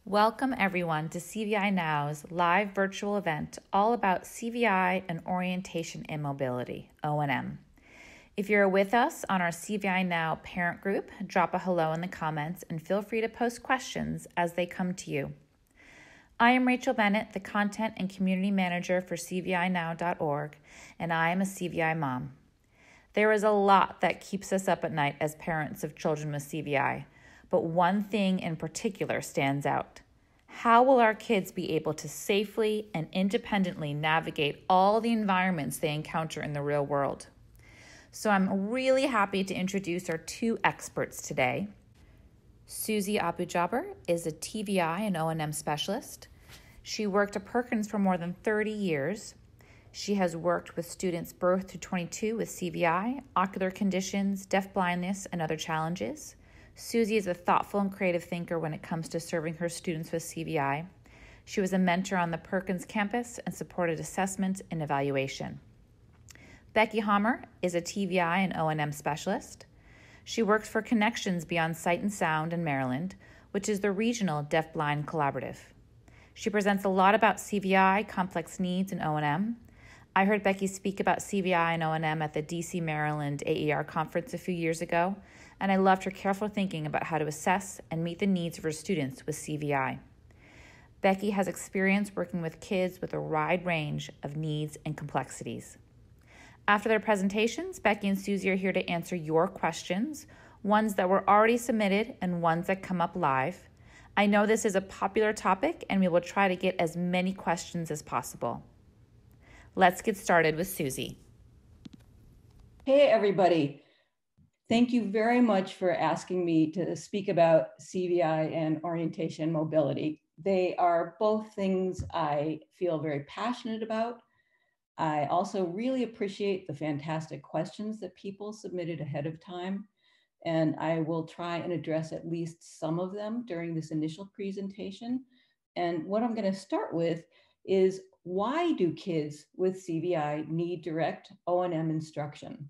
Welcome everyone to CVI Now's live virtual event all about CVI and Orientation and Mobility, O&M. If you're with us on our CVI Now parent group, drop a hello in the comments and feel free to post questions as they come to you. I am Rachel Bennett, the Content and Community Manager for CVINow.org, and I am a CVI mom. There is a lot that keeps us up at night as parents of children with CVI, but one thing in particular stands out. How will our kids be able to safely and independently navigate all the environments they encounter in the real world? So I'm really happy to introduce our two experts today. Susie Abu-Jaber is a TVI and O&M Specialist. She worked at Perkins for more than 30 years. She has worked with students birth to 22 with CVI, ocular conditions, deafblindness, and other challenges. Susie is a thoughtful and creative thinker when it comes to serving her students with CVI. She was a mentor on the Perkins campus and supported assessment and evaluation. Becky Hommer is a TVI and O&M Specialist. She works for Connections Beyond Sight and Sound in Maryland, which is the regional deafblind collaborative. She presents a lot about CVI, complex needs, and O&M. I heard Becky speak about CVI and O&M at the DC Maryland AER conference a few years ago, and I loved her careful thinking about how to assess and meet the needs of her students with CVI. Becky has experience working with kids with a wide range of needs and complexities. After their presentations, Becky and Susie are here to answer your questions, ones that were already submitted and ones that come up live. I know this is a popular topic, and we will try to get as many questions as possible. Let's get started with Susie. Hey, everybody. Thank you very much for asking me to speak about CVI and orientation and mobility. They are both things I feel very passionate about. I also really appreciate the fantastic questions that people submitted ahead of time, and I will try and address at least some of them during this initial presentation. And what I'm going to start with is, why do kids with CVI need direct O&M instruction?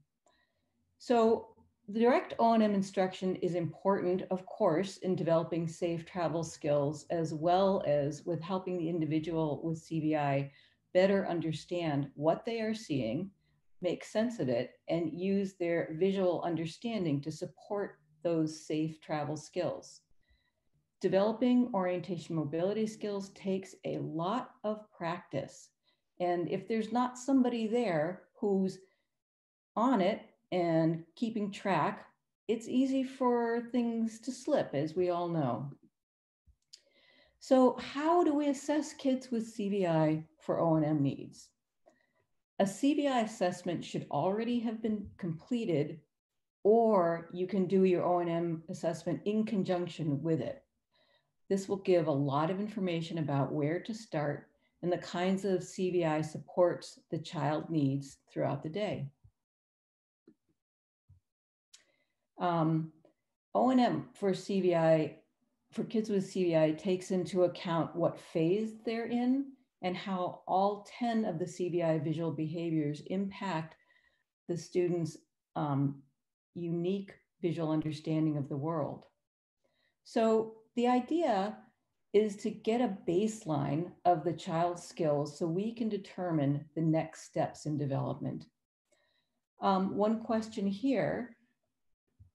So direct O&M instruction is important, of course, in developing safe travel skills, as well as with helping the individual with CVI better understand what they are seeing, make sense of it, and use their visual understanding to support those safe travel skills. Developing orientation mobility skills takes a lot of practice. And if there's not somebody there who's on it and keeping track, it's easy for things to slip, as we all know. So how do we assess kids with CVI for O&M needs? A CVI assessment should already have been completed, or you can do your O&M assessment in conjunction with it. This will give a lot of information about where to start and the kinds of CVI supports the child needs throughout the day. O&M for CVI, for kids with CVI, takes into account what phase they're in and how all 10 of the CVI visual behaviors impact the student's unique visual understanding of the world. So the idea is to get a baseline of the child's skills so we can determine the next steps in development. One question here: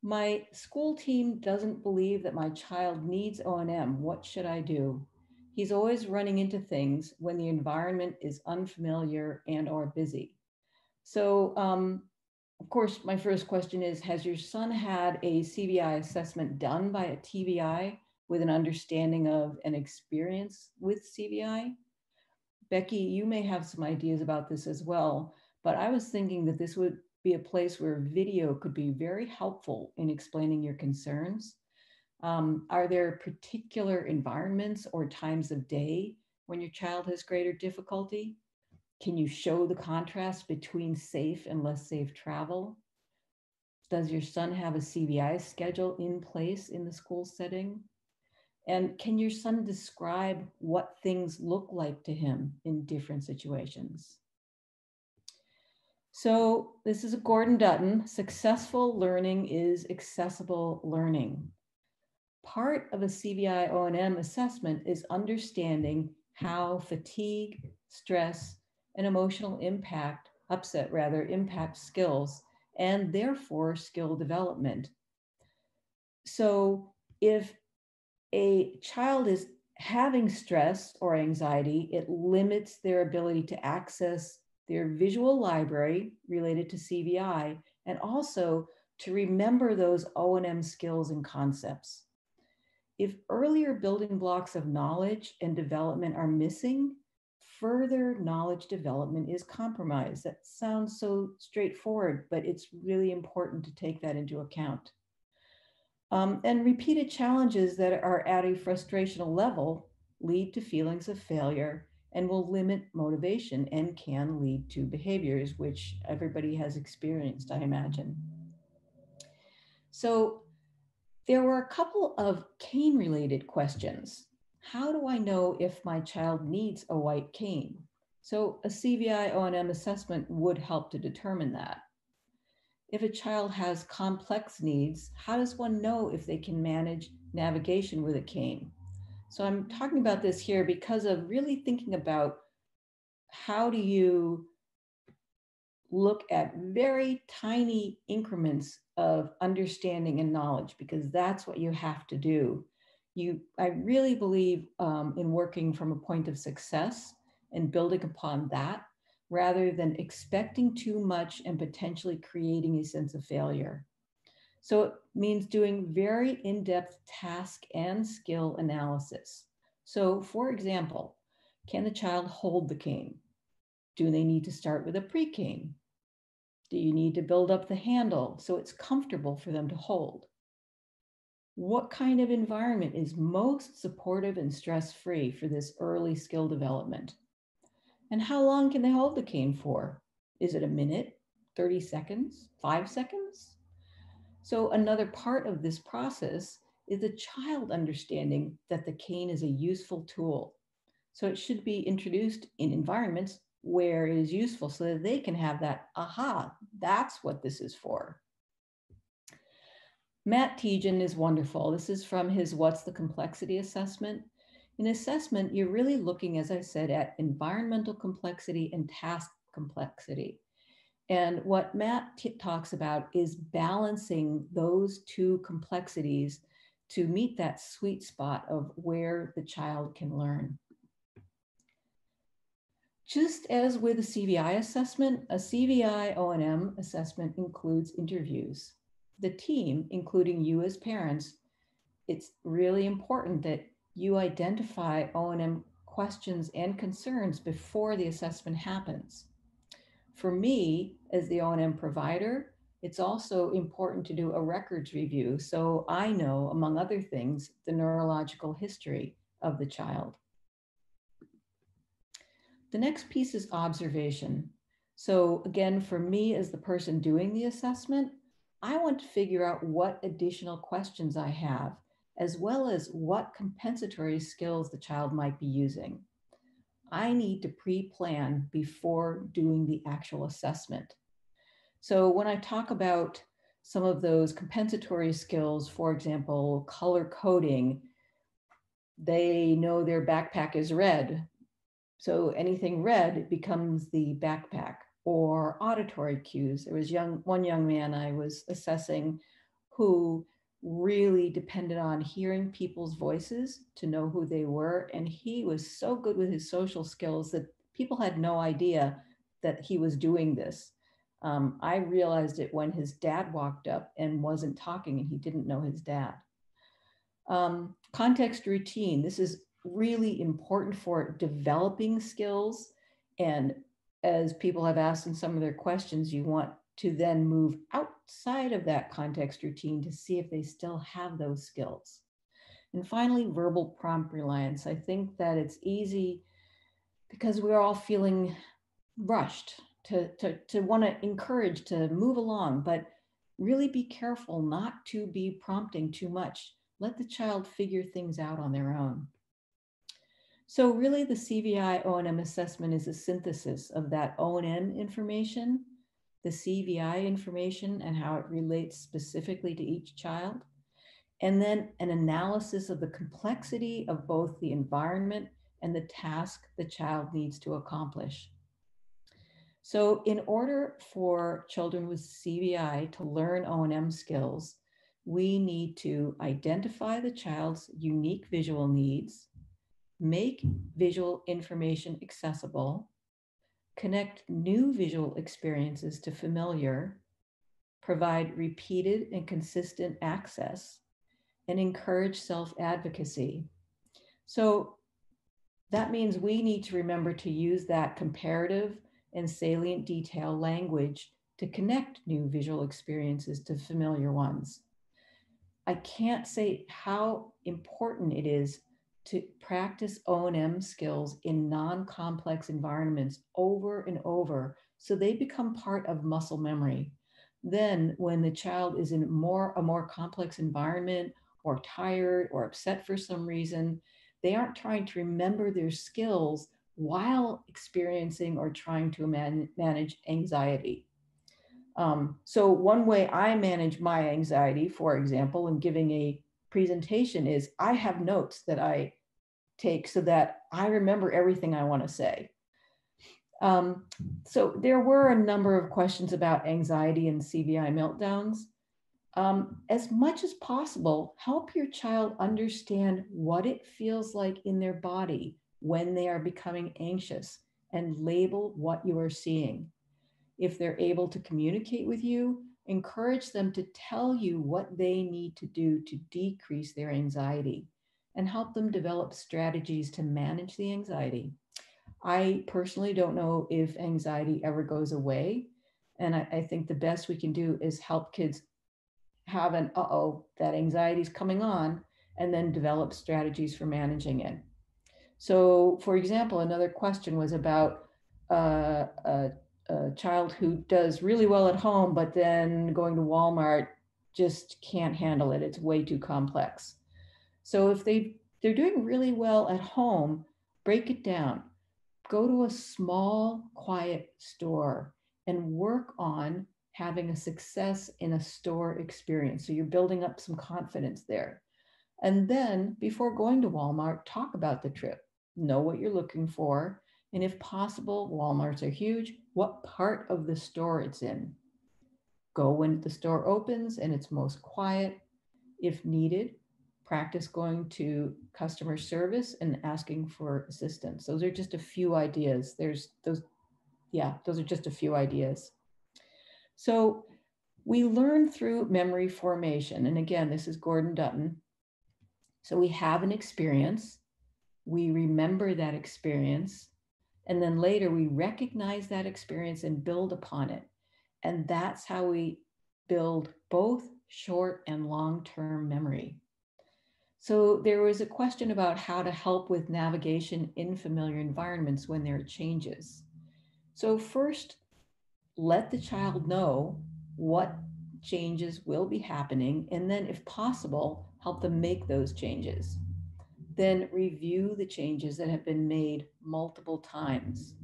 my school team doesn't believe that my child needs O&M. What should I do? He's always running into things when the environment is unfamiliar and or busy. So, of course, my first question is, has your son had a CVI assessment done by a TVI with an understanding of and experience with CVI? Becky, you may have some ideas about this as well, but I was thinking that this would be a place where video could be very helpful in explaining your concerns. Are there particular environments or times of day when your child has greater difficulty? Can you show the contrast between safe and less safe travel? Does your son have a CVI schedule in place in the school setting? And can your son describe what things look like to him in different situations? So this is Gordon Dutton. Successful learning is accessible learning. part of a CVI O&M assessment is understanding how fatigue, stress, and emotional upset impact skills and therefore skill development. So if a child is having stress or anxiety, it limits their ability to access their visual library related to CVI and also to remember those O&M skills and concepts. If earlier building blocks of knowledge and development are missing, further knowledge development is compromised. That sounds so straightforward, but it's really important to take that into account. And repeated challenges that are at a frustrational level lead to feelings of failure and will limit motivation and can lead to behaviors which everybody has experienced, I imagine. So there were a couple of cane-related questions. How do I know if my child needs a white cane? So a CVI O&M assessment would help to determine that. If a child has complex needs, how does one know if they can manage navigation with a cane? So I'm talking about this here because of really thinking about how do you look at very tiny increments of understanding and knowledge, because that's what you have to do. I really believe in working from a point of success and building upon that, rather than expecting too much and potentially creating a sense of failure. So it means doing very in-depth task and skill analysis. So for example, can the child hold the cane? Do they need to start with a pre-cane? Do you need to build up the handle so it's comfortable for them to hold? What kind of environment is most supportive and stress-free for this early skill development? And how long can they hold the cane for? Is it a minute, 30 seconds, 5 seconds? So another part of this process is the child understanding that the cane is a useful tool. So it should be introduced in environments where it is useful so that they can have that, aha, that's what this is for. Matt Tietjen is wonderful. This is from his What's the Complexity assessment. In assessment, you're really looking, as I said, at environmental complexity and task complexity. And what Matt talks about is balancing those two complexities to meet that sweet spot of where the child can learn. Just as with a CVI assessment, a CVI O&M assessment includes interviews. The team, including you as parents, it's really important that you identify O&M questions and concerns before the assessment happens. For me, as the O&M provider, it's also important to do a records review so I know, among other things, the neurological history of the child. The next piece is observation. So again, for me as the person doing the assessment, I want to figure out what additional questions I have, as well as what compensatory skills the child might be using. I need to pre-plan before doing the actual assessment. So when I talk about some of those compensatory skills, for example, color coding, they know their backpack is red. So anything red becomes the backpack. Or auditory cues. There was one young man I was assessing who really depended on hearing people's voices to know who they were. And he was so good with his social skills that people had no idea that he was doing this. I realized it when his dad walked up and wasn't talking and he didn't know his dad. Context routine. This is really important for developing skills. And as people have asked in some of their questions, you want to then move outside of that context routine to see if they still have those skills. And finally, verbal prompt reliance. I think that it's easy because we're all feeling rushed to want to encourage to move along, but really be careful not to be prompting too much. Let the child figure things out on their own. So really the CVI O&M assessment is a synthesis of that O&M information, the CVI information and how it relates specifically to each child, and then an analysis of the complexity of both the environment and the task the child needs to accomplish. So in order for children with CVI to learn O&M skills, we need to identify the child's unique visual needs, make visual information accessible, connect new visual experiences to familiar, provide repeated and consistent access, and encourage self-advocacy. So that means we need to remember to use that comparative and salient detail language to connect new visual experiences to familiar ones. I can't say how important it is to practice O&M skills in non-complex environments over and over so they become part of muscle memory. Then when the child is in a more complex environment or tired or upset for some reason, they aren't trying to remember their skills while experiencing or trying to manage anxiety. So one way I manage my anxiety, for example, in giving a presentation is I have notes that I take so that I remember everything I want to say. So there were a number of questions about anxiety and CVI meltdowns. As much as possible, help your child understand what it feels like in their body when they are becoming anxious and label what you are seeing. If they're able to communicate with you, encourage them to tell you what they need to do to decrease their anxiety and help them develop strategies to manage the anxiety. I personally don't know if anxiety ever goes away. And I think the best we can do is help kids have an, that anxiety is coming on, and then develop strategies for managing it. So for example, another question was about a child who does really well at home, but then going to Walmart just can't handle it. It's way too complex. So if they're doing really well at home, break it down. Go to a small, quiet store and work on having a success in a store experience. So you're building up some confidence there. And then before going to Walmart, talk about the trip. Know what you're looking for. And if possible, Walmarts are huge, what part of the store it's in. Go when the store opens and it's most quiet. If needed, practice going to customer service and asking for assistance. Those are just a few ideas. Those are just a few ideas. So we learn through memory formation. And again, this is Gordon Dutton. So we have an experience, we remember that experience, and then later we recognize that experience and build upon it. And that's how we build both short and long-term memory. So there was a question about how to help with navigation in familiar environments when there are changes. So first, let the child know what changes will be happening, and then if possible, help them make those changes. Then review the changes that have been made multiple times.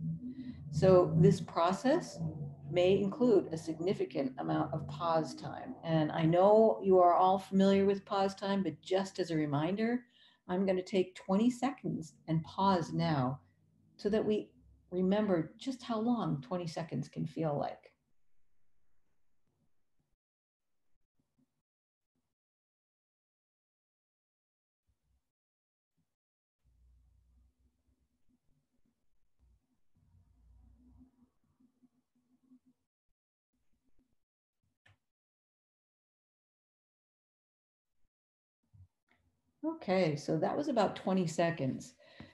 So this process may include a significant amount of pause time. And I know you are all familiar with pause time, but just as a reminder, I'm going to take 20 seconds and pause now so that we remember just how long 20 seconds can feel like. Okay, so that was about 20 seconds.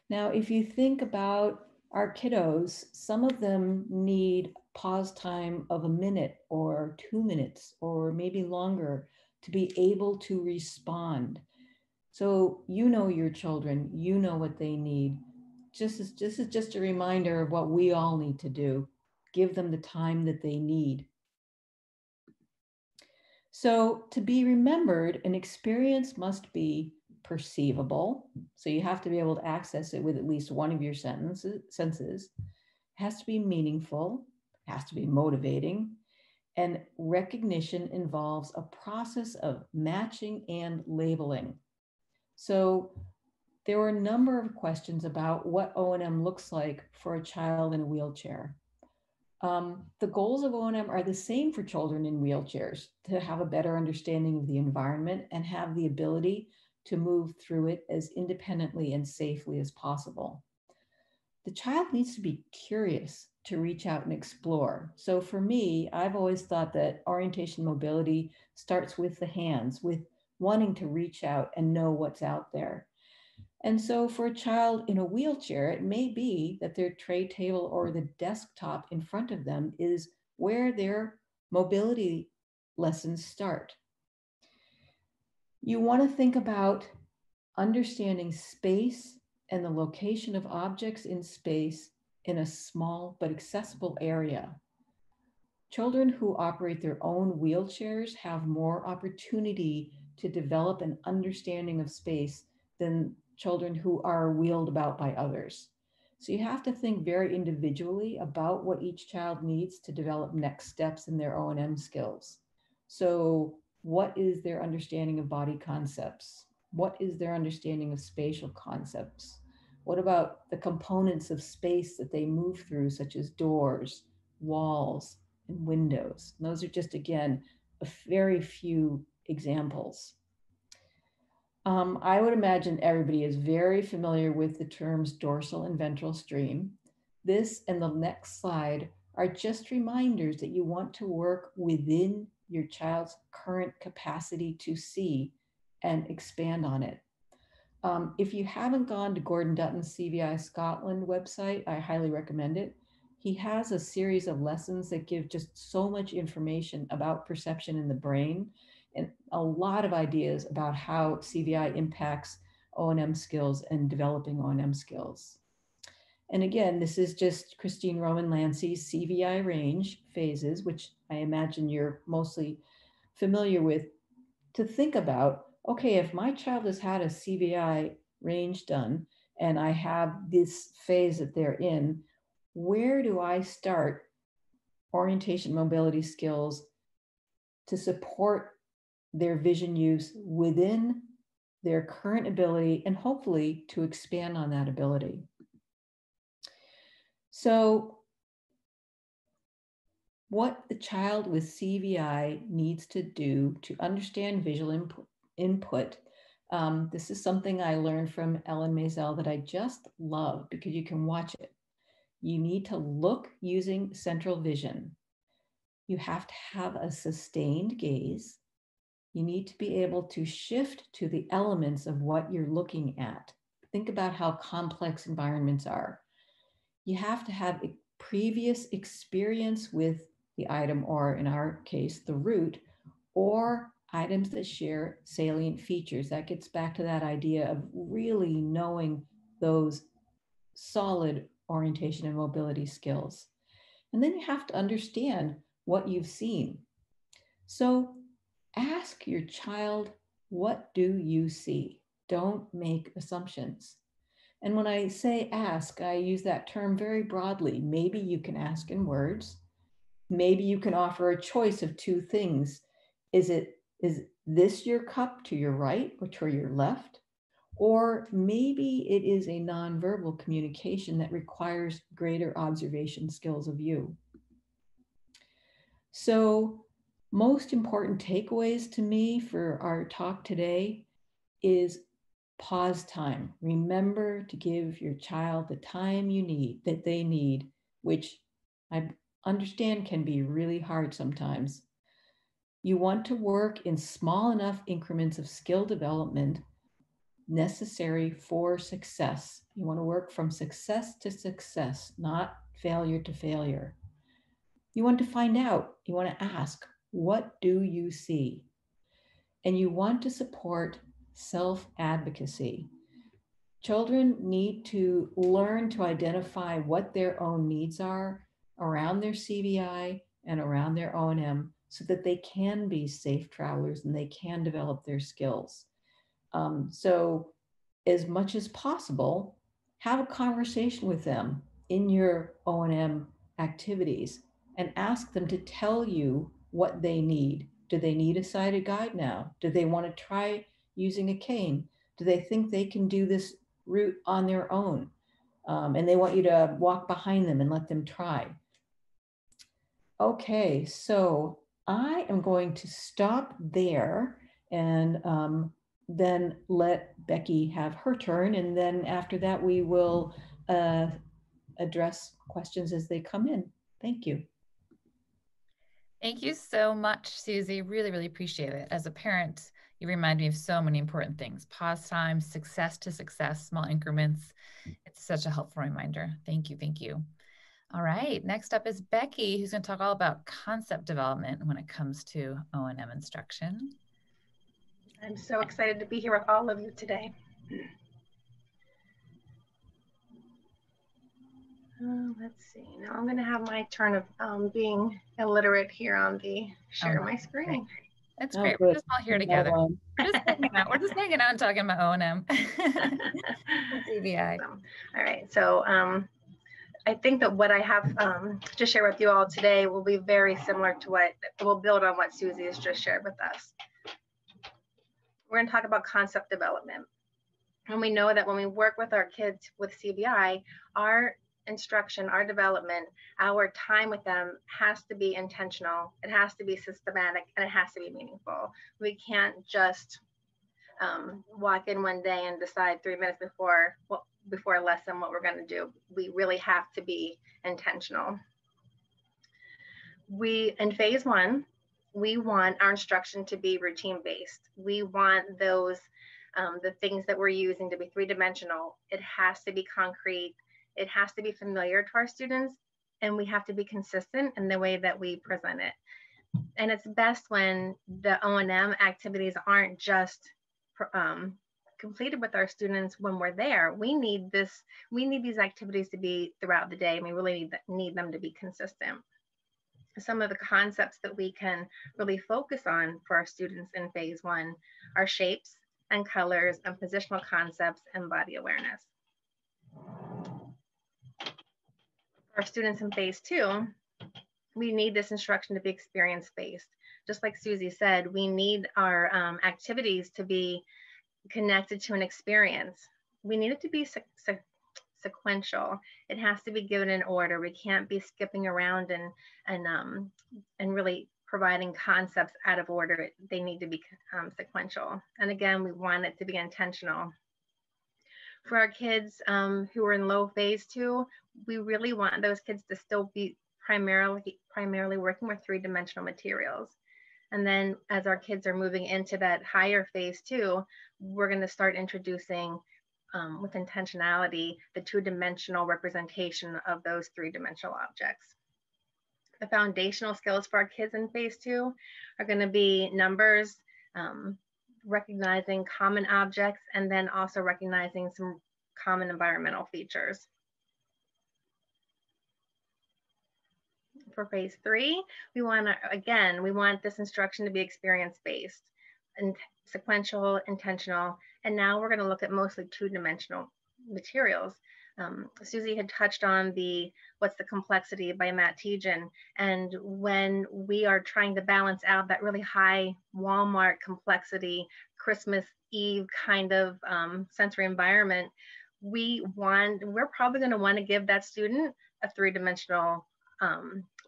Now, if you think about our kiddos, some of them need pause time of a minute or 2 minutes or maybe longer to be able to respond. So you know your children, you know what they need. This is just a reminder of what we all need to do. Give them the time that they need. So to be remembered, an experience must be perceivable. So you have to be able to access it with at least one of your senses. It has to be meaningful, it has to be motivating, And recognition involves a process of matching and labeling. So there were a number of questions about what O&M looks like for a child in a wheelchair. The goals of O&M are the same for children in wheelchairs, to have a better understanding of the environment and have the ability to move through it as independently and safely as possible. The child needs to be curious to reach out and explore. So for me, I've always thought that orientation mobility starts with the hands, with wanting to reach out and know what's out there. And so for a child in a wheelchair, it may be that their tray table or the desktop in front of them is where their mobility lessons start. You want to think about understanding space and the location of objects in space in a small but accessible area. Children who operate their own wheelchairs have more opportunity to develop an understanding of space than children who are wheeled about by others. So you have to think very individually about what each child needs to develop next steps in their O&M skills. So what is their understanding of body concepts? What is their understanding of spatial concepts? What about the components of space that they move through, such as doors, walls, and windows? And those are just, again, a very few examples. I would imagine everybody is very familiar with the terms dorsal and ventral stream. This and the next slide are just reminders that you want to work within your child's current capacity to see and expand on it. If you haven't gone to Gordon Dutton's CVI Scotland website, I highly recommend it. He has a series of lessons that give just so much information about perception in the brain and a lot of ideas about how CVI impacts O&M skills and developing O&M skills. And again, this is just Christine Roman Lancey's CVI range phases, which I imagine you're mostly familiar with, to think about, okay, if my child has had a CVI range done and I have this phase that they're in, where do I start orientation mobility skills to support their vision use within their current ability and hopefully to expand on that ability? So what the child with CVI needs to do to understand visual input. This is something I learned from Ellen Maisel that I just love because you can watch it. You need to look using central vision. You have to have a sustained gaze. You need to be able to shift to the elements of what you're looking at. Think about how complex environments are. You have to have a previous experience with the item, or in our case, the route, or items that share salient features. That gets back to that idea of really knowing those solid orientation and mobility skills. And then you have to understand what you've seen. So ask your child, what do you see? Don't make assumptions. And when I say ask, I use that term very broadly. Maybe you can ask in words. Maybe you can offer a choice of two things. Is this your cup to your right or to your left? Or maybe it is a nonverbal communication that requires greater observation skills of you. So, most important takeaways to me for our talk today is pause time. Remember to give your child the time that they need, which I understand can be really hard sometimes. You want to work in small enough increments of skill development necessary for success. You want to work from success to success, not failure to failure. You want to find out, you want to ask, what do you see? And you want to support self-advocacy. Children need to learn to identify what their own needs are around their CVI and around their O&M so that they can be safe travelers and they can develop their skills. So as much as possible, have a conversation with them in your O&M activities and ask them to tell you what they need. Do they need a sighted guide now? Do they want to try using a cane? Do they think they can do this route on their own? And they want you to walk behind them and let them try. Okay, so I am going to stop there and then let Becky have her turn. And then after that, we will address questions as they come in. Thank you. Thank you so much, Susie. Really, really appreciate it. As a parent, you remind me of so many important things. Pause time, success to success, small increments. It's such a helpful reminder. Thank you, thank you. All right, next up is Becky, who's going to talk all about concept development when it comes to O&M instruction. I'm so excited to be here with all of you today. Let's see, now I'm going to have my turn of being illiterate here on the share my screen. That's great. We're just all here together. We're just hanging out and talking about O&M. CVI. All right, so I think that what I have to share with you all today will be very similar to what will build on what Susie has just shared with us. We're going to talk about concept development. And we know that when we work with our kids with CVI, our instruction, our development, our time with them has to be intentional. It has to be systematic, and it has to be meaningful. We can't just walk in one day and decide 3 minutes before a lesson what we're going to do. We really have to be intentional. In phase one, we want our instruction to be routine-based. We want those, the things that we're using to be three-dimensional. It has to be concrete. It has to be familiar to our students, and we have to be consistent in the way that we present it. And it's best when the O&M activities aren't just completed with our students when we're there. We need these activities to be throughout the day, and we really need them to be consistent. Some of the concepts that we can really focus on for our students in phase one are shapes and colors and positional concepts and body awareness. For our students in phase two, we need this instruction to be experience-based. Just like Susie said, we need our activities to be connected to an experience. We need it to be sequential. It has to be given in order. We can't be skipping around and really providing concepts out of order. They need to be sequential. And again, we want it to be intentional. For our kids who are in low phase two, we really want those kids to still be primarily working with three-dimensional materials. And then as our kids are moving into that higher phase two, we're going to start introducing with intentionality the two-dimensional representation of those three-dimensional objects. The foundational skills for our kids in phase two are going to be numbers, recognizing common objects, and then also recognizing some common environmental features. For phase three, we want this instruction to be experience-based and sequential, intentional, and now we're going to look at mostly two-dimensional materials. Susie had touched on What's the Complexity by Tietjen, and when we are trying to balance out that really high Walmart complexity, Christmas Eve kind of sensory environment, we're probably going to want to give that student a three-dimensional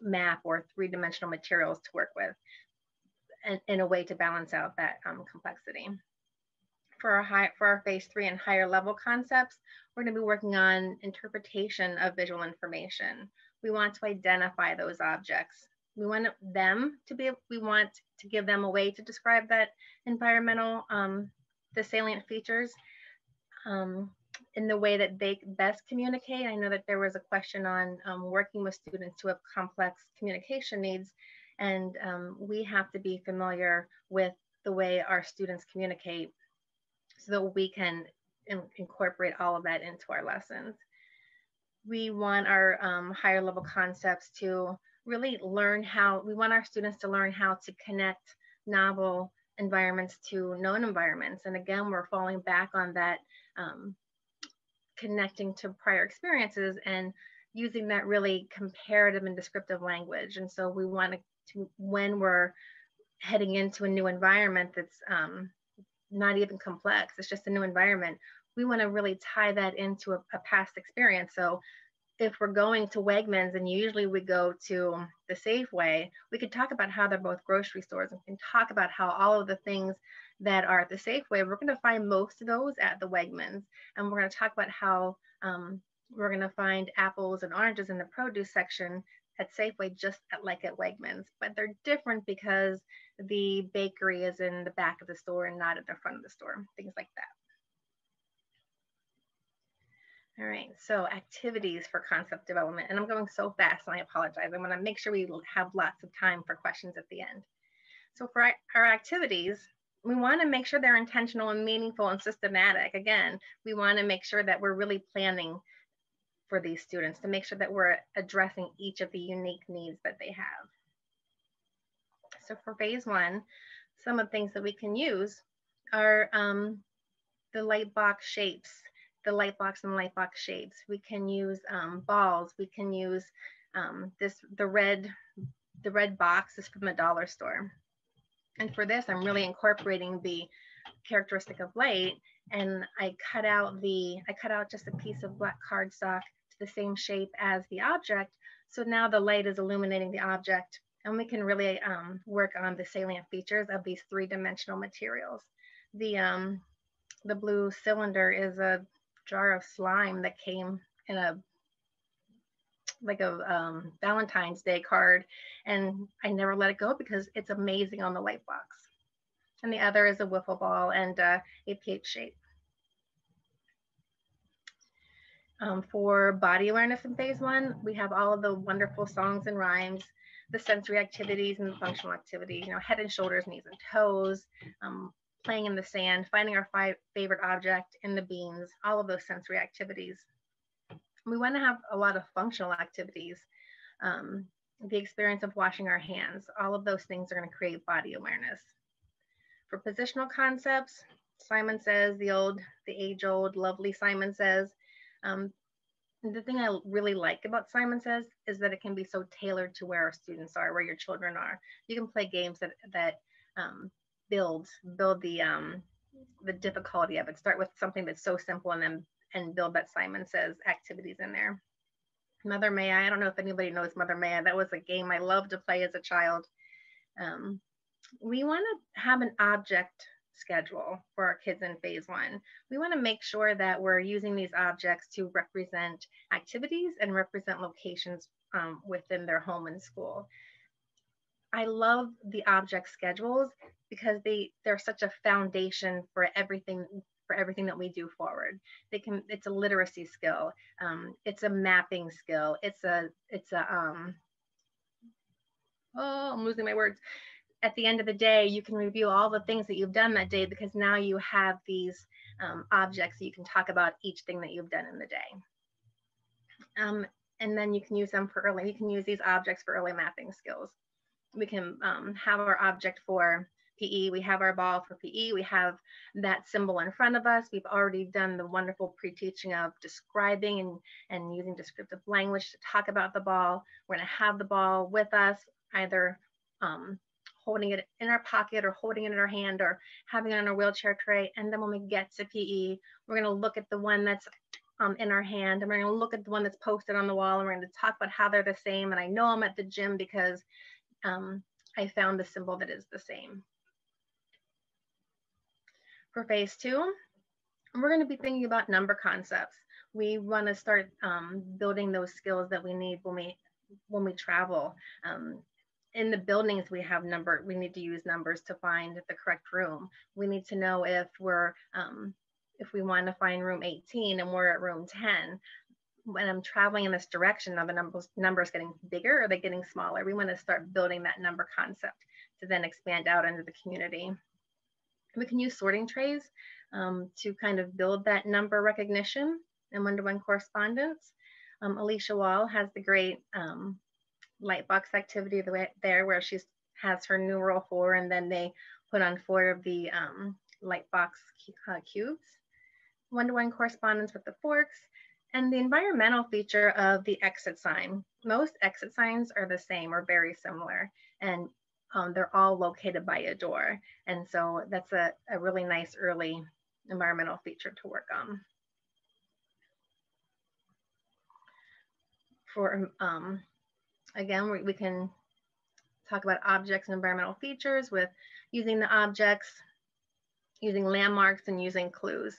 map or three-dimensional materials to work with in a way to balance out that complexity. For our phase three and higher level concepts, we're going to be working on interpretation of visual information. We want to identify those objects. We want to give them a way to describe that environmental, the salient features in the way that they best communicate. I know that there was a question on working with students who have complex communication needs, and we have to be familiar with the way our students communicate so that we can incorporate all of that into our lessons. We want our higher level concepts to really we want our students to learn how to connect novel environments to known environments. And again, we're falling back on that connecting to prior experiences and using that really comparative and descriptive language. And so we want to to when we're heading into a new environment that's not even complex, it's just a new environment. We want to really tie that into a past experience. So if we're going to Wegmans and usually we go to the Safeway, we could talk about how they're both grocery stores, and we can talk about how all of the things that are at the Safeway, we're going to find most of those at the Wegmans. And we're going to talk about how we're going to find apples and oranges in the produce section at Safeway, just like at Wegmans, but they're different because the bakery is in the back of the store and not at the front of the store, things like that. All right, so activities for concept development, and I'm going so fast, and I apologize. I want to make sure we have lots of time for questions at the end. So for our activities, we want to make sure they're intentional and meaningful and systematic. Again, we want to make sure that we're really planning for these students to make sure that we're addressing each of the unique needs that they have. So for phase one, some of the things that we can use are the light box shapes, the light box and light box shapes. We can use balls. We can use the red box is from the dollar store. And for this, I'm really incorporating the characteristic of light, and I cut out just a piece of black cardstock to the same shape as the object. So now the light is illuminating the object, and we can really work on the salient features of these three-dimensional materials. The blue cylinder is a jar of slime that came in a Valentine's Day card, and I never let it go because it's amazing on the light box. And the other is a wiffle ball and a pH shape. For body awareness in phase one, we have all of the wonderful songs and rhymes, the sensory activities and the functional activities, head and shoulders, knees and toes, playing in the sand, finding our favorite object in the beans, all of those sensory activities. We want to have a lot of functional activities. The experience of washing our hands, all of those things are going to create body awareness. For positional concepts, Simon Says, the age-old lovely Simon Says. The thing I really like about Simon Says is that it can be so tailored to where our students are, where your children are. You can play games that build the difficulty of it. Start with something that's so simple and build that Simon Says activities in there. Mother May I don't know if anybody knows Mother May I. That was a game I loved to play as a child. We want to have an object schedule for our kids in phase one. We want to make sure that we're using these objects to represent activities and represent locations within their home and school. I love the object schedules because they're such a foundation for everything that we do forward. It's a literacy skill. It's a mapping skill. I'm losing my words. At the end of the day, you can review all the things that you've done that day because now you have these objects that you can talk about each thing that you've done in the day. And then you can use them you can use these objects for early mapping skills. We can have our object for PE, we have our ball for PE, we have that symbol in front of us. We've already done the wonderful pre-teaching of describing and using descriptive language to talk about the ball. We're gonna have the ball with us, either holding it in our pocket or holding it in our hand or having it on our wheelchair tray. And then when we get to PE, we're gonna look at the one that's in our hand, and we're gonna look at the one that's posted on the wall, and we're gonna talk about how they're the same. And I know I'm at the gym because I found the symbol that is the same. For phase two, we're going to be thinking about number concepts. We want to start building those skills that we need when we travel. In the buildings, we need to use numbers to find the correct room. We need to know if we want to find room 18 and we're at room 10. When I'm traveling in this direction, are the numbers getting bigger or are they getting smaller? We want to start building that number concept to then expand out into the community. We can use sorting trays to kind of build that number recognition and one-to-one correspondence. Alicia Wall has the great light box activity there where she has her numeral 4 and then they put on 4 of the light box cubes. One-to-one correspondence with the forks. And the environmental feature of the exit sign. Most exit signs are the same or very similar. and they're all located by a door. And so that's a really nice early environmental feature to work on. For again, we can talk about objects and environmental features with using the objects, using landmarks, and using clues.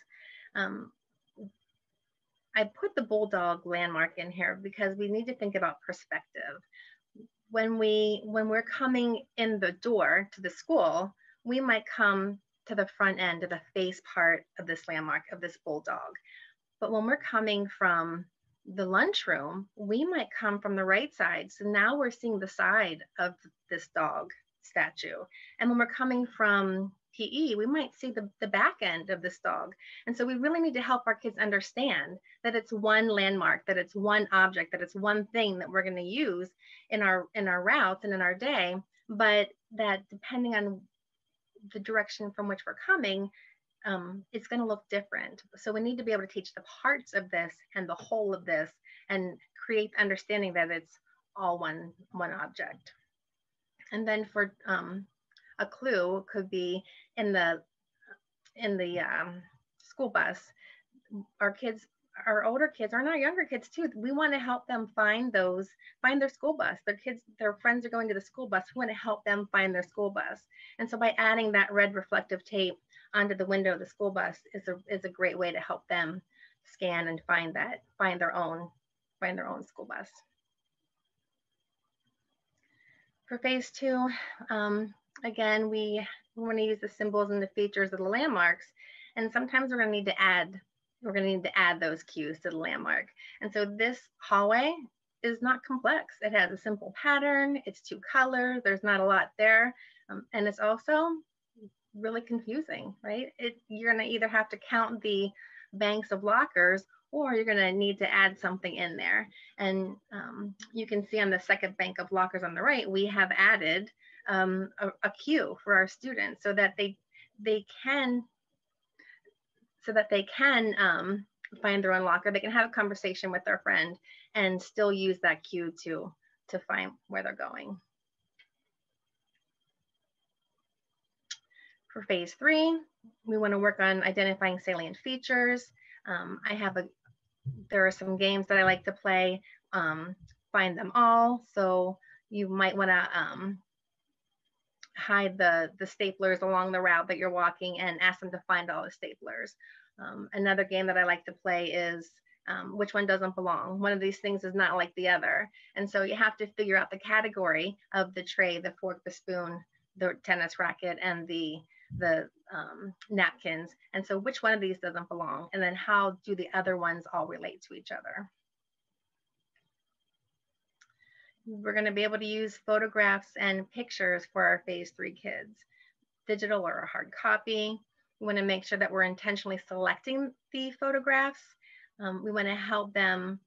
I put the bulldog landmark in here because we need to think about perspective. When we're coming in the door to the school, we might come to the front end, to the face part of this landmark, of this bulldog. But when we're coming from the lunchroom, we might come from the right side. So now we're seeing the side of this dog statue. And when we're coming from PE, we might see the back end of this dog. And so we really need to help our kids understand that it's one landmark, that it's one object, that it's one thing that we're going to use in our routes and in our day, but that depending on the direction from which we're coming, it's going to look different. So we need to be able to teach the parts of this and the whole of this and create the understanding that it's all one object. And then for a clue could be in the school bus. Our older kids, and our younger kids too, we want to help them find their school bus. Their friends are going to the school bus. We want to help them find their school bus. And so by adding that red reflective tape onto the window of the school bus is a great way to help them scan and find their own school bus. For phase 2, again, we want to use the symbols and the features of the landmarks, and sometimes we're going to need to add those cues to the landmark. And so this hallway is not complex. It has a simple pattern. It's 2 colors. There's not a lot there, and it's also really confusing, right? You're going to either have to count the banks of lockers, or you're going to need to add something in there. And you can see on the second bank of lockers on the right, we have added a cue for our students so that they can find their own locker. They can have a conversation with their friend and still use that cue to find where they're going. For phase 3, we want to work on identifying salient features. There are some games that I like to play, find them all. So you might want to hide the staplers along the route that you're walking and ask them to find all the staplers. Another game that I like to play is which one doesn't belong. One of these things is not like the other. And so you have to figure out the category of the tray, the fork, the spoon, the tennis racket, and the napkins. And so which one of these doesn't belong? And then how do the other ones all relate to each other? We're going to be able to use photographs and pictures for our phase 3 kids, digital or a hard copy. We want to make sure that we're intentionally selecting the photographs. We want to help them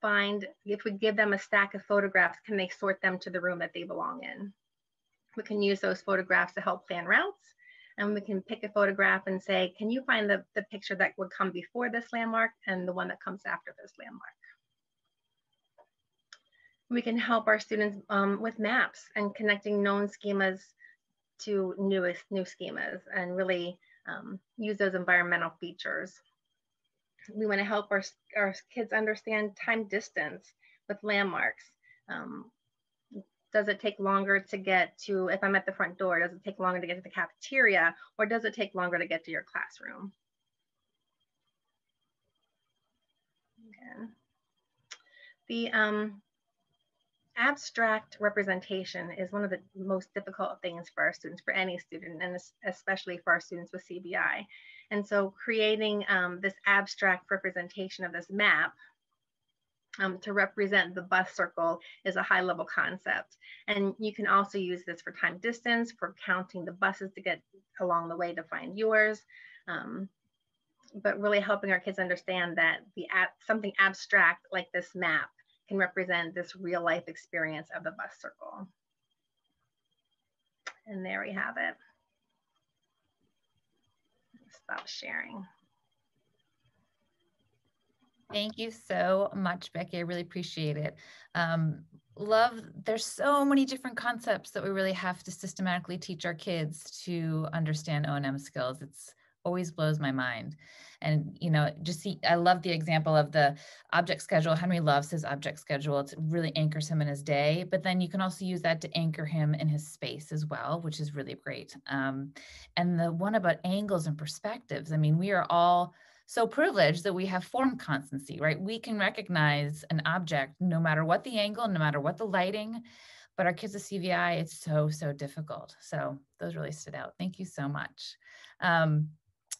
find, if we give them a stack of photographs, can they sort them to the room that they belong in? We can use those photographs to help plan routes, and we can pick a photograph and say, can you find the picture that would come before this landmark and the one that comes after this landmark? We can help our students with maps and connecting known schemas to new schemas and really use those environmental features. We want to help our kids understand time distance with landmarks. Does it take longer to get to, if I'm at the front door, does it take longer to get to the cafeteria, or does it take longer to get to your classroom? Again. The abstract representation is one of the most difficult things for our students, for any student, and especially for our students with CVI. And so creating this abstract representation of this map to represent the bus circle is a high level concept. And you can also use this for time distance, for counting the buses to get along the way to find yours, but really helping our kids understand that something abstract like this map can represent this real life experience of the bus circle. And there we have it. Stop sharing. Thank you so much, Becky. I really appreciate it. love, there's so many different concepts that we really have to systematically teach our kids to understand O&M skills. It's always blows my mind. And, you know, just see, I love the example of the object schedule. Henry loves his object schedule. It really anchors him in his day, but then you can also use that to anchor him in his space as well, which is really great. And the one about angles and perspectives, I mean, we are all so privileged that we have form constancy, right? We can recognize an object no matter what the angle, no matter what the lighting, but our kids at CVI, it's so, so difficult. So those really stood out. Thank you so much.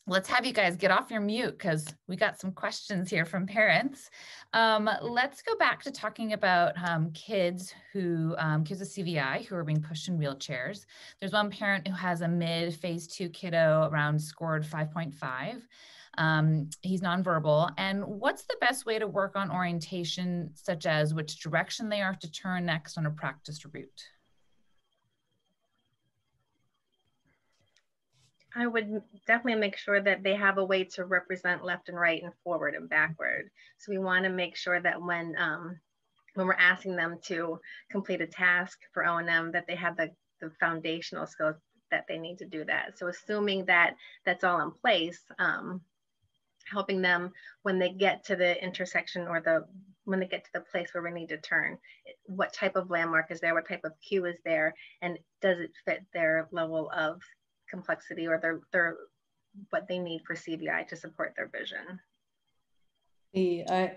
Let's have you guys get off your mute because we got some questions here from parents. Let's go back to talking about kids at CVI who are being pushed in wheelchairs. There's one parent who has a mid phase 2 kiddo around scored 5.5. He's nonverbal. And what's the best way to work on orientation, such as which direction they are to turn next on a practice route? I would definitely make sure that they have a way to represent left and right and forward and backward. So we want to make sure that when we're asking them to complete a task for O&M, that they have the foundational skills that they need to do that. So assuming that that's all in place, helping them when they get to the intersection or when they get to the place where we need to turn, what type of landmark is there, what type of cue is there, and does it fit their level of complexity or their what they need for CVI to support their vision.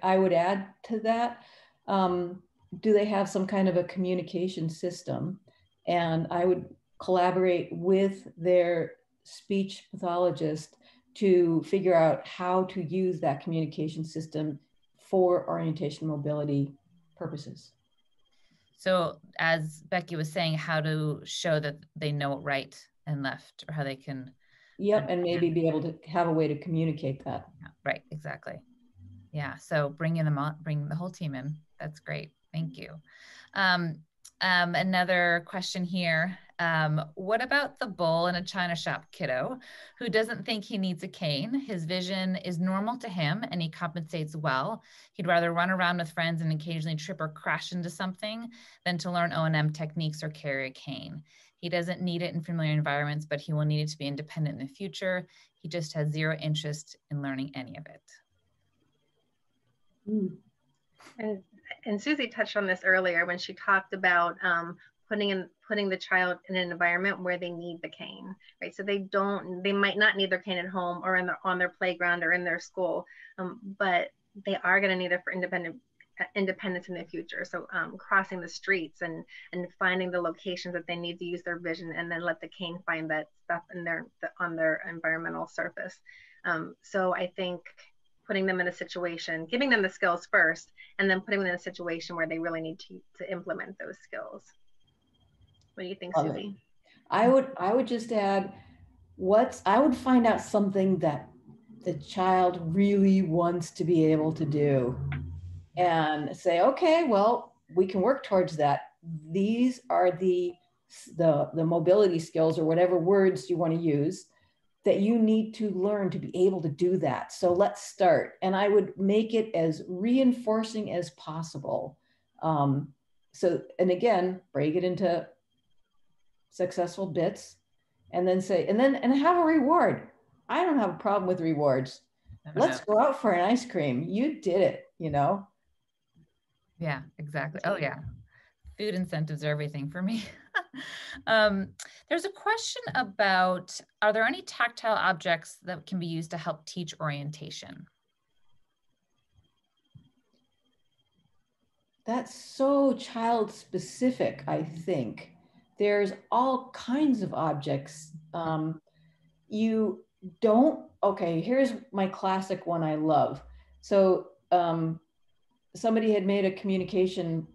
I would add to that, do they have some kind of a communication system? And I would collaborate with their speech pathologist to figure out how to use that communication system for orientation mobility purposes. So as Becky was saying, how to show that they know right and left, or how they can. Yep, and maybe be able to have a way to communicate that. Yeah, right, exactly. Yeah, so bring the whole team in. That's great, thank you. Another question here. What about the bull in a china shop kiddo who doesn't think he needs a cane? His vision is normal to him and he compensates well. He'd rather run around with friends and occasionally trip or crash into something than to learn O&M techniques or carry a cane. He doesn't need it in familiar environments, but he will need it to be independent in the future. He just has zero interest in learning any of it. And Susie touched on this earlier when she talked about putting the child in an environment where they need the cane, right? So they might not need their cane at home or on their playground or in their school, but they are going to need it for independence in the future. So crossing the streets and finding the locations that they need to use their vision, and then let the cane find that stuff on their environmental surface. So I think putting them in a situation, giving them the skills first, and then putting them in a situation where they really need to implement those skills. What do you think, Susie? I would just add, I would find out something that the child really wants to be able to do and say, okay, well, we can work towards that. These are the mobility skills, or whatever words you want to use, that you need to learn to be able to do that. So let's start. And I would make it as reinforcing as possible. And again, break it into successful bits, and then say, and have a reward. I don't have a problem with rewards. Let's go out for an ice cream. You did it, you know? Yeah, exactly. Oh yeah. Food incentives are everything for me. There's a question about, are there any tactile objects that can be used to help teach orientation? That's so child specific, I think. There's all kinds of objects. Here's my classic one I love. So somebody had made a communication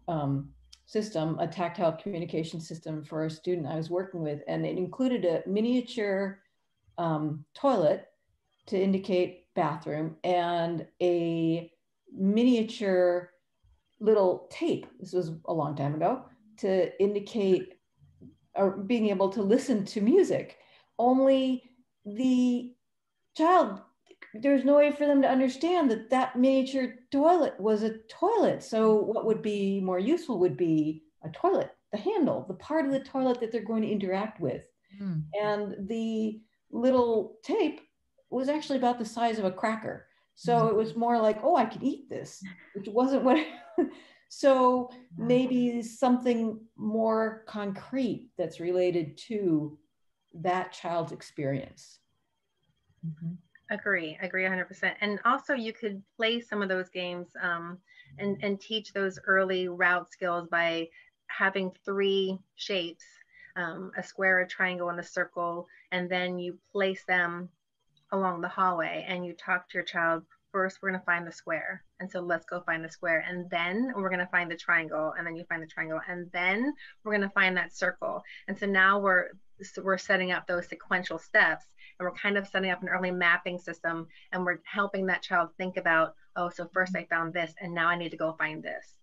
system, a tactile communication system for a student I was working with, and it included a miniature toilet to indicate bathroom and a miniature little tape. This was a long time ago, to indicate or being able to listen to music. Only the child there's no way for them to understand that that miniature toilet was a toilet. So what would be more useful would be a toilet, the handle, the part of the toilet that they're going to interact with. Mm. And the little tape was actually about the size of a cracker. So it was more like, oh, I could eat this, which wasn't what. So maybe something more concrete that's related to that child's experience. Mm-hmm. Agree 100%. And also you could play some of those games and teach those early route skills by having 3 shapes, a square, a triangle, and a circle, and then you place them along the hallway and you talk to your child. First, we're going to find the square. And so let's go find the square. And then we're going to find the triangle. And then you find the triangle. And then we're going to find that circle. And so now we're setting up those sequential steps. And we're kind of setting up an early mapping system. And we're helping that child think about, oh, so first I found this. And now I need to go find this.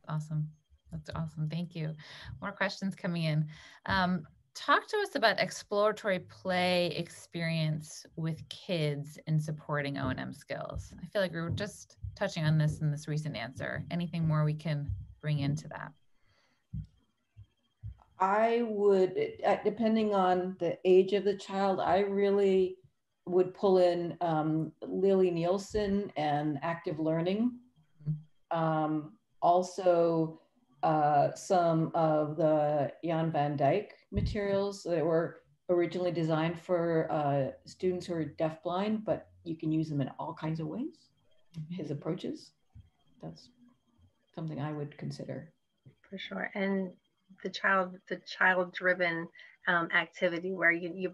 Awesome. That's awesome. Thank you. More questions coming in. Talk to us about exploratory play experience with kids in supporting O&M skills. I feel like we were just touching on this in this recent answer. Anything more we can bring into that? I would, depending on the age of the child, I really would pull in Lily Nielsen and active learning. Also, some of the Jan van Dijk materials that were originally designed for students who are deafblind, but you can use them in all kinds of ways. His approaches, that's something I would consider. For sure. And the child-driven activity where you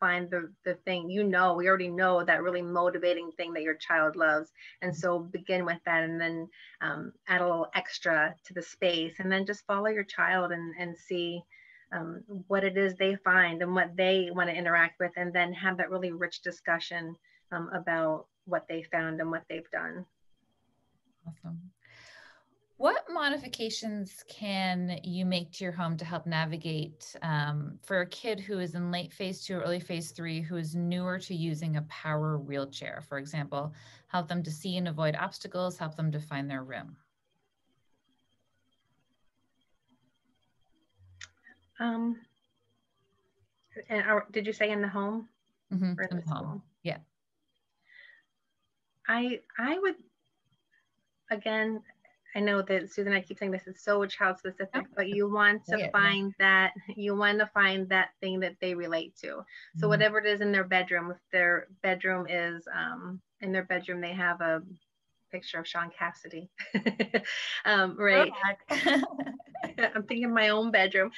find the thing, we already know that really motivating thing that your child loves. And so begin with that, and then add a little extra to the space, and then just follow your child and see what it is they find and what they want to interact with, and then have that really rich discussion about what they found and what they've done. Awesome. What modifications can you make to your home to help navigate for a kid who is in late phase 2 or early phase 3, who is newer to using a power wheelchair, for example? Help them to see and avoid obstacles, help them to find their room. Did you say in the home? Mm-hmm. Or in the home. Yeah. I would, again, I know that Susan, I keep saying this is so child specific, but you want to find that, thing that they relate to. So whatever it is in their bedroom, if their bedroom is, in their bedroom, they have a picture of Sean Cassidy, right? I'm thinking my own bedroom.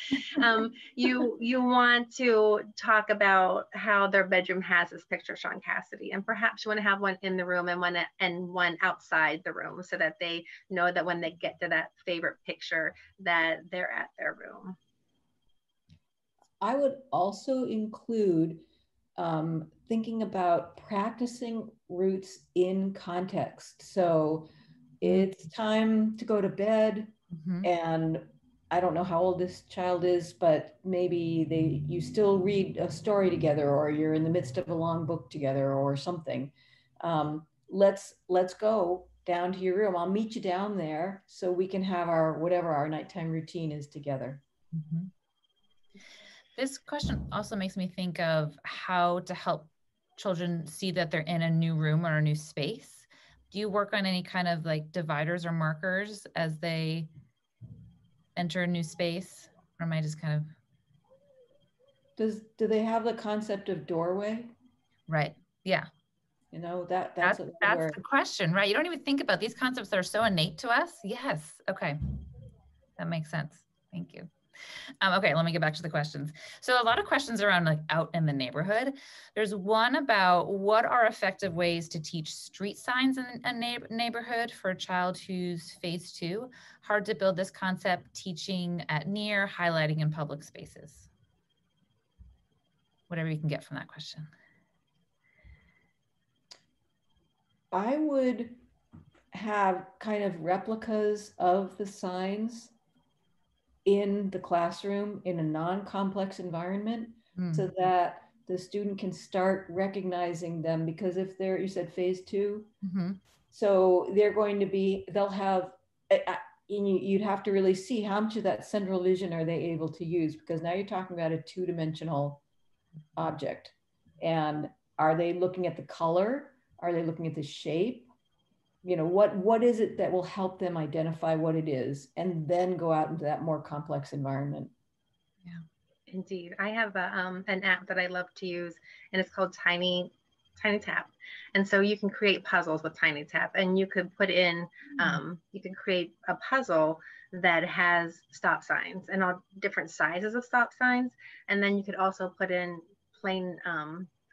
You want to talk about how their bedroom has this picture of Sean Cassidy, and perhaps you want to have one in the room and one outside the room, so that they know that when they get to that favorite picture, that they're at their room. I would also include thinking about practicing routes in context. So it's time to go to bed, and I don't know how old this child is, but maybe you still read a story together, or you're in the midst of a long book together or something. Let's go down to your room. I'll meet you down there so we can have whatever our nighttime routine is together. This question also makes me think of how to help children see that they're in a new room or a new space. Do you work on any kind of like dividers or markers as they enter a new space? Or am I just kind of... Do they have the concept of doorway? Right, yeah. You know, that's the question, right? You don't even think about these concepts that are so innate to us. Yes, okay. That makes sense, thank you. Okay, let me get back to the questions. So a lot of questions around like out in the neighborhood. There's one about what are effective ways to teach street signs in a neighborhood for a child who's phase 2. Hard to build this concept, teaching at near, highlighting in public spaces. Whatever you can get from that question. I would have kind of replicas of the signs in the classroom in a non-complex environment, so that the student can start recognizing them, because if they're, you said phase 2, so they're going to be, they'll have, you'd have to really see how much of that central vision are they able to use, because now you're talking about a 2-dimensional object. And are they looking at the color? Are they looking at the shape? You know, what is it that will help them identify what it is and then go out into that more complex environment? Yeah, indeed. I have an app that I love to use, and it's called Tiny Tap. And so you can create puzzles with Tiny Tap, and you could put in, you can create a puzzle that has stop signs and all different sizes of stop signs. And then you could also put in plain,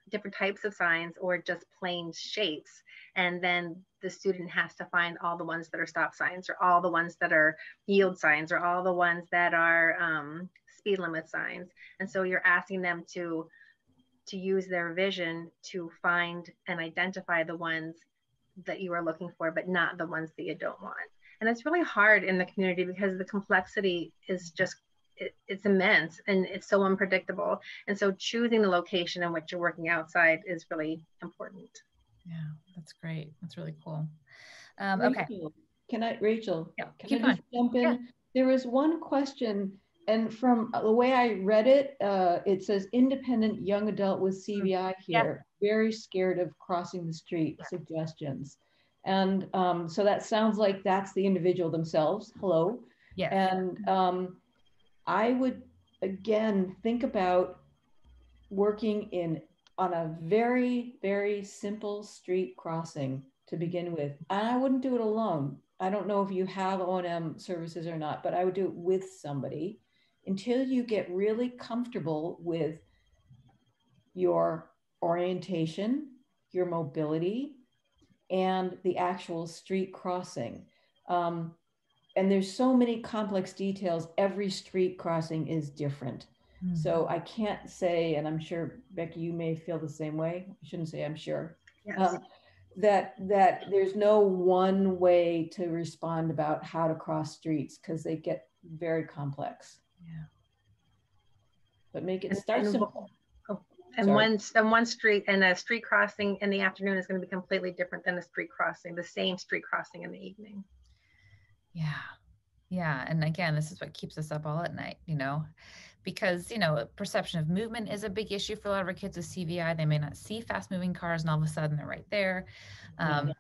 different types of signs or just plain shapes. And then the student has to find all the ones that are stop signs, or all the ones that are yield signs, or all the ones that are speed limit signs. And so you're asking them to use their vision to find and identify the ones that you are looking for, but not the ones that you don't want. And it's really hard in the community because the complexity is just, it's immense and it's so unpredictable. And so choosing the location in which you're working outside is really important. Yeah, that's great. That's really cool. Okay. Rachel, yeah, can I just jump in? Yeah. There was one question, and from the way I read it, it says independent young adult with CVI here, very scared of crossing the street, suggestions. And so that sounds like that's the individual themselves. Hello. Yes. And I would, again, think about working on a very, very simple street crossing to begin with. And I wouldn't do it alone. I don't know if you have O&M services or not, but I would do it with somebody until you get really comfortable with your orientation, your mobility, and the actual street crossing. And there's so many complex details. Every street crossing is different. Mm-hmm. So I can't say, and I'm sure, Becky, you may feel the same way. I shouldn't say I'm sure. Yes. That there's no one way to respond about how to cross streets, because they get very complex. Yeah. But make it start simple. And one street and a street crossing in the afternoon is going to be completely different than a street crossing, the same street crossing in the evening. Yeah. Yeah. And again, this is what keeps us up all at night, you know, because, you know, perception of movement is a big issue for a lot of our kids with CVI. They may not see fast moving cars and all of a sudden they're right there. Yeah.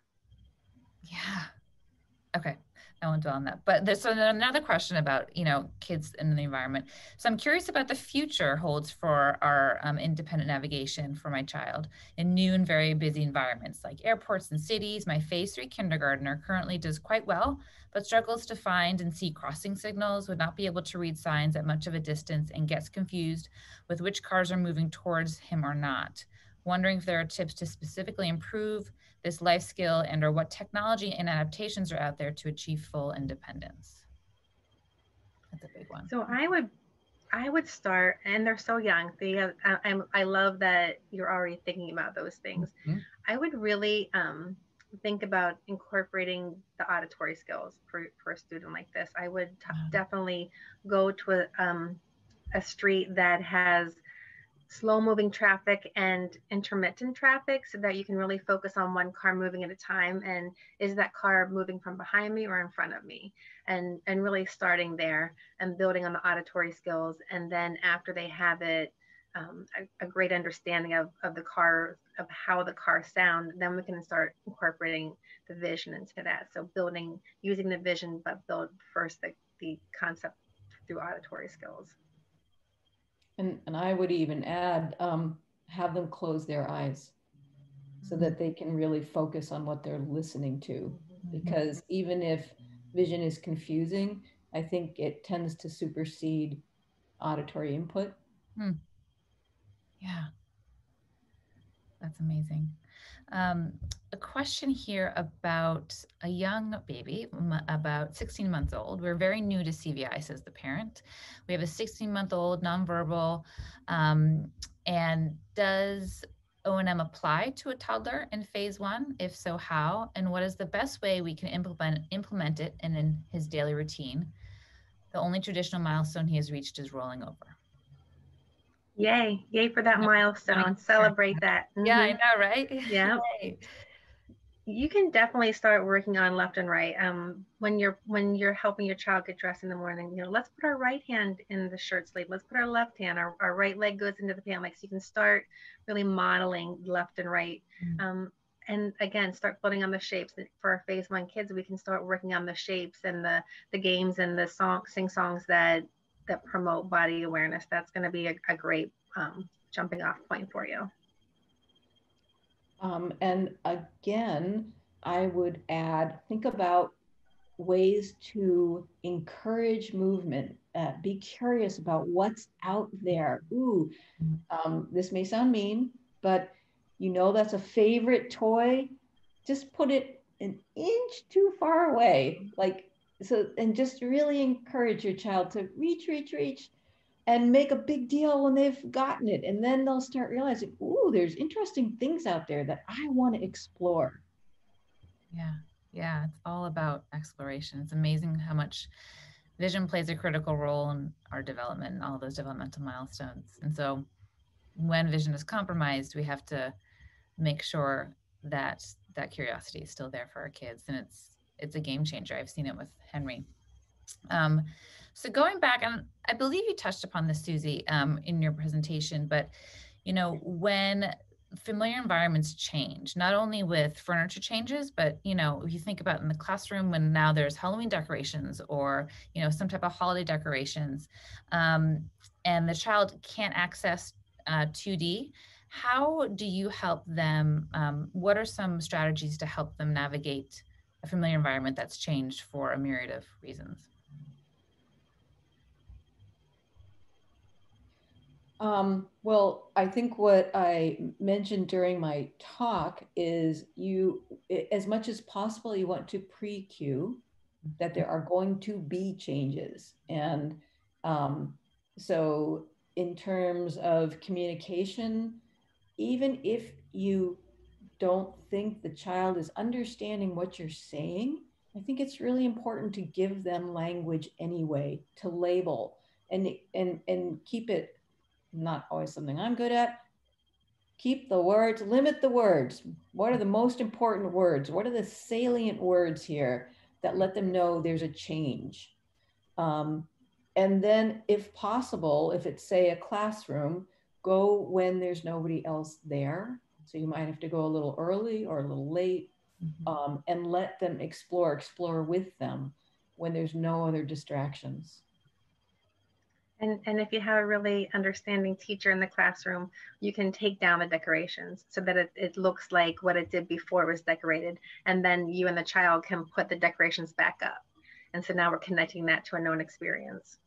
Okay. I won't dwell on that. But there's another question about, you know, kids in the environment. So I'm curious about the future holds for our independent navigation for my child in new and very busy environments like airports and cities. My phase 3 kindergartner currently does quite well, but struggles to find and see crossing signals, would not be able to read signs at much of a distance, and gets confused with which cars are moving towards him or not. Wondering if there are tips to specifically improve this life skill and or what technology and adaptations are out there to achieve full independence. That's a big one. So I would start, and they're so young. I love that you're already thinking about those things. Mm-hmm. I would really think about incorporating the auditory skills for a student like this. I would definitely go to a street that has slow moving traffic and intermittent traffic, so that you can really focus on one car moving at a time. And is that car moving from behind me or in front of me? And really starting there and building on the auditory skills. And then after they have it, a great understanding of the car, of how the cars sound, then we can start incorporating the vision into that. So using the vision, but build first the concept through auditory skills. And I would even add, have them close their eyes so that they can really focus on what they're listening to. Because even if vision is confusing, I think it tends to supersede auditory input. Yeah, that's amazing. A question here about a young baby, about 16 months old. We're very new to CVI, says the parent. We have a 16-month-old nonverbal, and does O&M apply to a toddler in phase 1? If so, how? And what is the best way we can implement it in his daily routine? The only traditional milestone he has reached is rolling over. Yay, yay for that milestone. Celebrate that. Yeah, I know, right? Yeah. You can definitely start working on left and right. When you're helping your child get dressed in the morning, let's put our right hand in the shirt sleeve. Let's put our left hand, our right leg goes into the pant leg. So you can start really modeling left and right. And again, start putting on the shapes. For our phase 1 kids, we can start working on the shapes and the games and the sing songs that promote body awareness. That's going to be a great jumping off point for you. And again, I would add, think about ways to encourage movement. Be curious about what's out there. Ooh, this may sound mean, but that's a favorite toy. Just put it an inch too far away. And just really encourage your child to reach, and make a big deal when they've gotten it. And then they'll start realizing, ooh, there's interesting things out there that I want to explore. Yeah, it's all about exploration. It's amazing how much vision plays a critical role in our development and all those developmental milestones. And so when vision is compromised, we have to make sure that that curiosity is still there for our kids. And it's a game changer. I've seen it with Henry. So going back, and I believe you touched upon this, Susie, in your presentation, but when familiar environments change, not only with furniture changes, but if you think about in the classroom when now there's Halloween decorations or some type of holiday decorations, and the child can't access 2D, how do you help them? What are some strategies to help them navigate a familiar environment that's changed for a myriad of reasons? Well, I think what I mentioned during my talk is as much as possible, you want to pre-cue that there are going to be changes. And so in terms of communication, even if you don't think the child is understanding what you're saying, I think it's really important to give them language anyway, to label and keep it, not always something I'm good at. Keep the words, limit the words. What are the most important words? What are the salient words here that let them know there's a change? And then if possible, if it's say a classroom, go when there's nobody else there. So you might have to go a little early or a little late, and let them explore with them when there's no other distractions. And if you have a really understanding teacher in the classroom, you can take down the decorations so that it looks like what it did before it was decorated. And then you and the child can put the decorations back up. And so now we're connecting that to a known experience.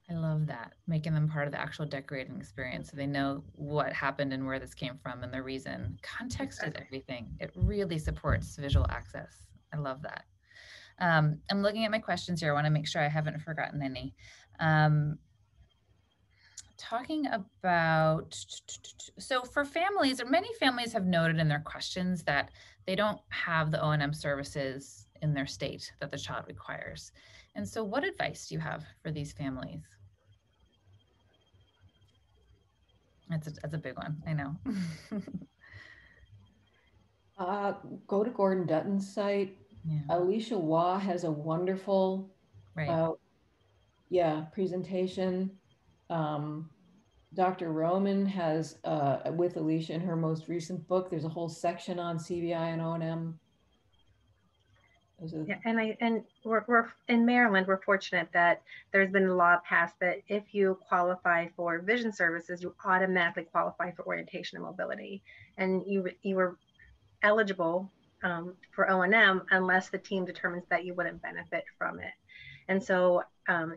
I love that, making them part of the actual decorating experience so they know what happened and where this came from and the reason. Context is everything. It really supports visual access. I love that. I'm looking at my questions here. I want to make sure I haven't forgotten any. Talking about, so for families, or many families have noted in their questions that they don't have the O&M services in their state that the child requires. And so what advice do you have for these families? That's a big one, I know. Go to Gordon Dutton's site. Yeah. Alicia Waugh has a wonderful presentation. Dr. Roman has, with Alicia in her most recent book, there's a whole section on CVI and O&M. Yeah, and we're in Maryland, we're fortunate that there's been a law passed that if you qualify for vision services, you automatically qualify for orientation and mobility. And you were eligible for O&M unless the team determines that you wouldn't benefit from it. And so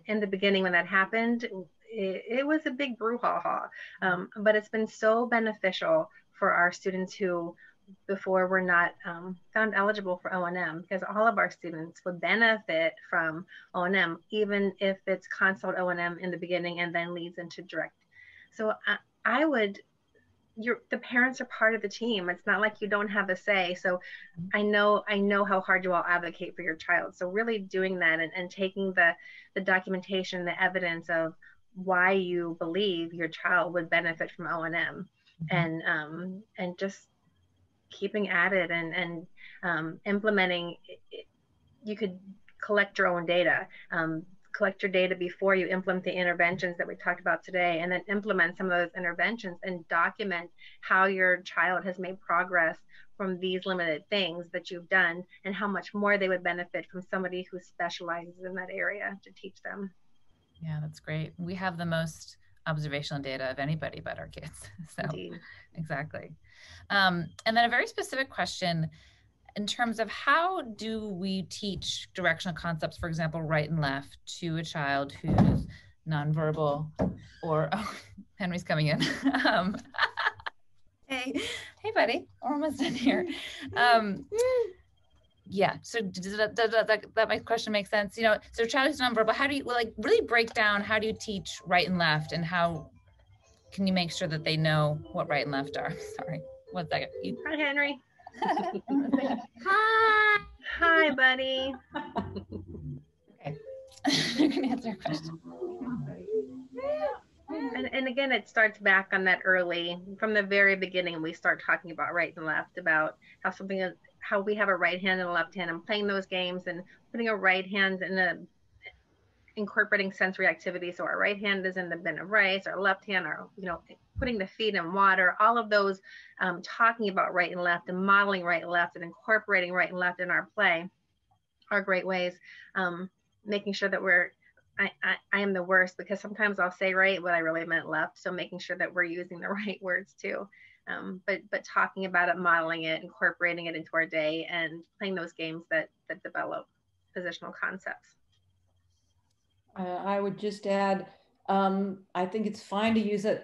in the beginning when that happened, it was a big brouhaha, but it's been so beneficial for our students who before were not found eligible for O&M, because all of our students would benefit from O&M, even if it's consult O&M in the beginning and then leads into direct. So I would, the parents are part of the team. It's not like you don't have a say. So I know how hard you all advocate for your child. So really doing that and taking the documentation, the evidence of why you believe your child would benefit from O&M, and just keeping at it and implementing. You could collect your own data. Collect your data before you implement the interventions that we talked about today, and then implement some of those interventions and document how your child has made progress from these limited things that you've done, and how much more they would benefit from somebody who specializes in that area to teach them. Yeah, that's great. We have the most observational data of anybody but our kids. So Indeed. Exactly. And then a very specific question in terms of how do we teach directional concepts, for example, right and left, to a child who's nonverbal or, oh, Henry's coming in. Hey, buddy, we're almost done here. Yeah, so does that my question make sense? You know, so child who's nonverbal, how do you like really break down, how do you teach right and left, and how can you make sure that they know what right and left are? Sorry, 1 second. Hi, Henry. Hi. Hi, buddy. Okay, you can answer your question. And again, it starts back on that early, from the very beginning. We start talking about right and left, about how something is, how we have a right hand and a left hand, and playing those games and putting a right hand in incorporating sensory activity. So our right hand is in the bin of rice, our left hand are, you know, putting the feet in water, all of those, talking about right and left and modeling right and left and incorporating right and left in our play are great ways. Making sure that I am the worst, because sometimes I'll say right what I really meant left. So making sure that we're using the right words too. But talking about it, modeling it, incorporating it into our day, and playing those games that develop positional concepts. I would just add, I think it's fine to use a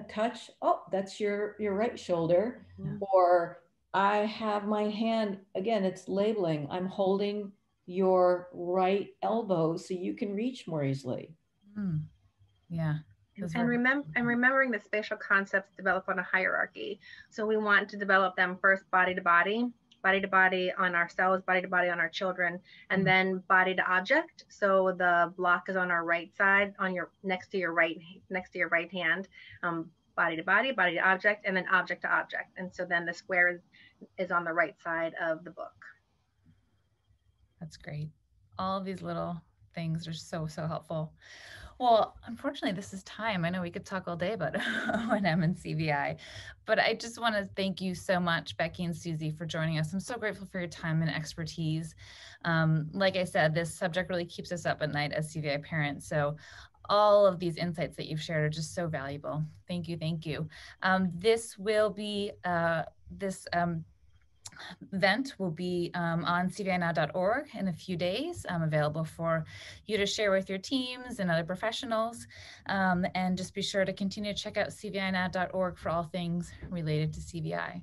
touch. Oh, that's your right shoulder. Yeah. Or I have my hand, again, it's labeling. I'm holding your right elbow so you can reach more easily. Yeah. And remembering that spatial concepts develop on a hierarchy. So we want to develop them first body to body on ourselves, body to body on our children, and then body to object. So the block is on our right side, on your next to your right hand. Body to body to object, and then object to object. And so then the square is on the right side of the book. That's great. All of these little things are so helpful. Well, unfortunately, this is time. I know we could talk all day about O&M and CVI, but I just want to thank you so much, Becky and Susie, for joining us. I'm so grateful for your time and expertise. Like I said, this subject really keeps us up at night as CVI parents. So all of these insights that you've shared are just so valuable. Thank you. Thank you. This will be, event will be on CVINow.org in a few days, available for you to share with your teams and other professionals. And just be sure to continue to check out CVINow.org for all things related to CVI.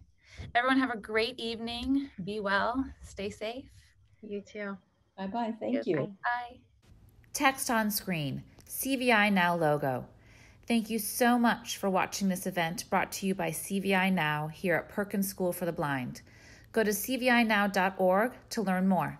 Everyone have a great evening. Be well. Stay safe. You too. Bye-bye. Thank you. Bye. Text on screen, CVI Now logo. Thank you so much for watching this event brought to you by CVI Now here at Perkins School for the Blind. Go to CVINow.org to learn more.